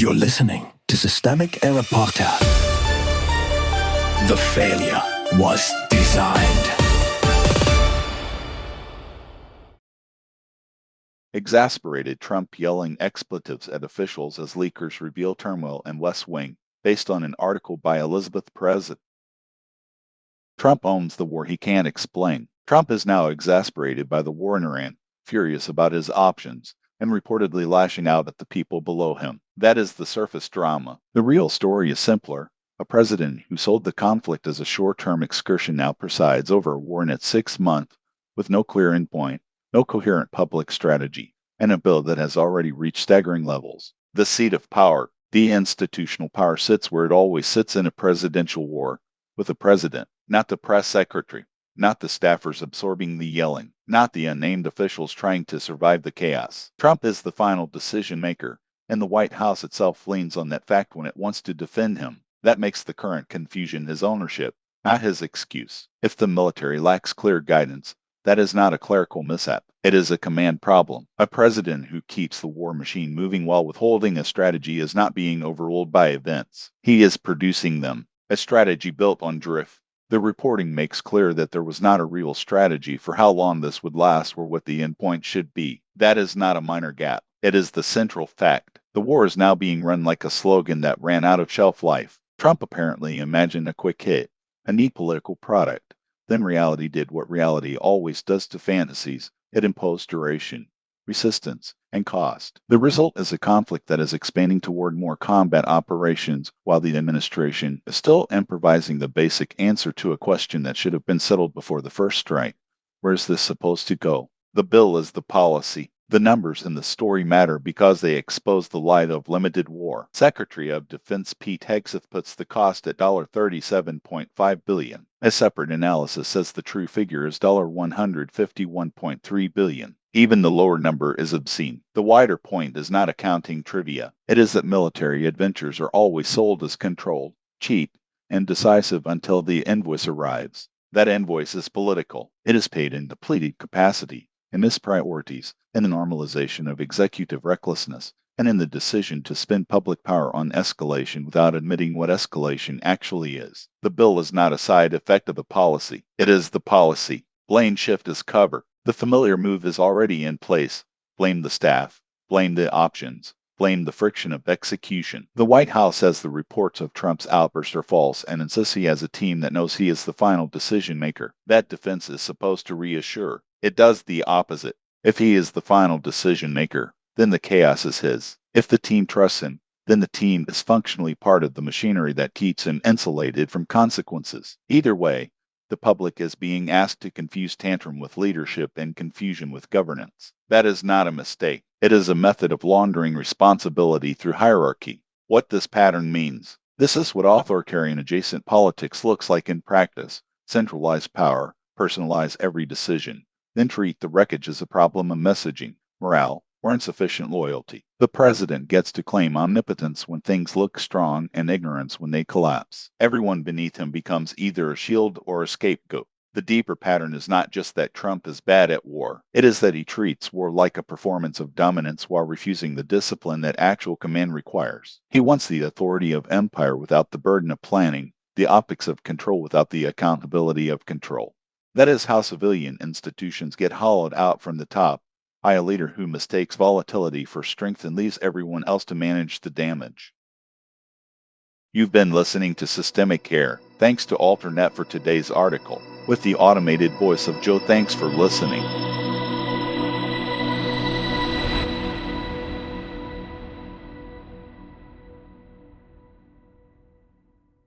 You're listening to Systemic Error Podcast. The failure was designed. Exasperated Trump yelling expletives at officials as leakers reveal turmoil in West Wing, based on an article by Elizabeth Perez. Trump owns the war he can't explain. Trump is now exasperated by the war in Iran, furious about his options, and reportedly lashing out at the people below him. That is the surface drama. The real story is simpler. A president who sold the conflict as a short-term excursion now presides over a war in its 6th month, with no clear endpoint, no coherent public strategy, and a bill that has already reached staggering levels. The seat of power, the institutional power, sits where it always sits in a presidential war, with the president, not the press secretary, not the staffers absorbing the yelling, not the unnamed officials trying to survive the chaos. Trump is the final decision maker, and the White House itself leans on that fact when it wants to defend him. That makes the current confusion his ownership, not his excuse. If the military lacks clear guidance, that is not a clerical mishap. It is a command problem. A president who keeps the war machine moving while withholding a strategy is not being overruled by events. He is producing them. A strategy built on drift. The reporting makes clear that there was not a real strategy for how long this would last or what the endpoint should be. That is not a minor gap. It is the central fact. The war is now being run like a slogan that ran out of shelf life. Trump apparently imagined a quick hit, a neat political product. Then reality did what reality always does to fantasies. It imposed duration, resistance, and cost. The result is a conflict that is expanding toward more combat operations, while the administration is still improvising the basic answer to a question that should have been settled before the first strike. Where is this supposed to go? The bill is the policy. The numbers in the story matter because they expose the light of limited war. Secretary of Defense Pete Hegseth puts the cost at $37.5 billion. A separate analysis says the true figure is $151.3 billion. Even the lower number is obscene. The wider point is not accounting trivia. It is that military adventures are always sold as controlled, cheap, and decisive until the invoice arrives. That invoice is political. It is paid in depleted capacity, in mispriorities, in the normalization of executive recklessness, and in the decision to spend public power on escalation without admitting what escalation actually is. The bill is not a side effect of the policy. It is the policy. Blame shift is cover. The familiar move is already in place. Blame the staff. Blame the options. Blame the friction of execution. The White House says the reports of Trump's outburst are false and insists he has a team that knows he is the final decision maker. That defense is supposed to reassure. It does the opposite. If he is the final decision maker, then the chaos is his. If the team trusts him, then the team is functionally part of the machinery that keeps him insulated from consequences. Either way, the public is being asked to confuse tantrum with leadership and confusion with governance. That is not a mistake. It is a method of laundering responsibility through hierarchy. What this pattern means. This is what authoritarian adjacent politics looks like in practice. Centralize power, personalize every decision, then treat the wreckage as a problem of messaging, morale, or insufficient loyalty. The president gets to claim omnipotence when things look strong and ignorance when they collapse. Everyone beneath him becomes either a shield or a scapegoat. The deeper pattern is not just that Trump is bad at war. It is that he treats war like a performance of dominance while refusing the discipline that actual command requires. He wants the authority of empire without the burden of planning, the optics of control without the accountability of control. That is how civilian institutions get hollowed out from the top by a leader who mistakes volatility for strength and leaves everyone else to manage the damage. You've been listening to Systemic Care. Thanks to Alternet for today's article. With the automated voice of Joe, thanks for listening.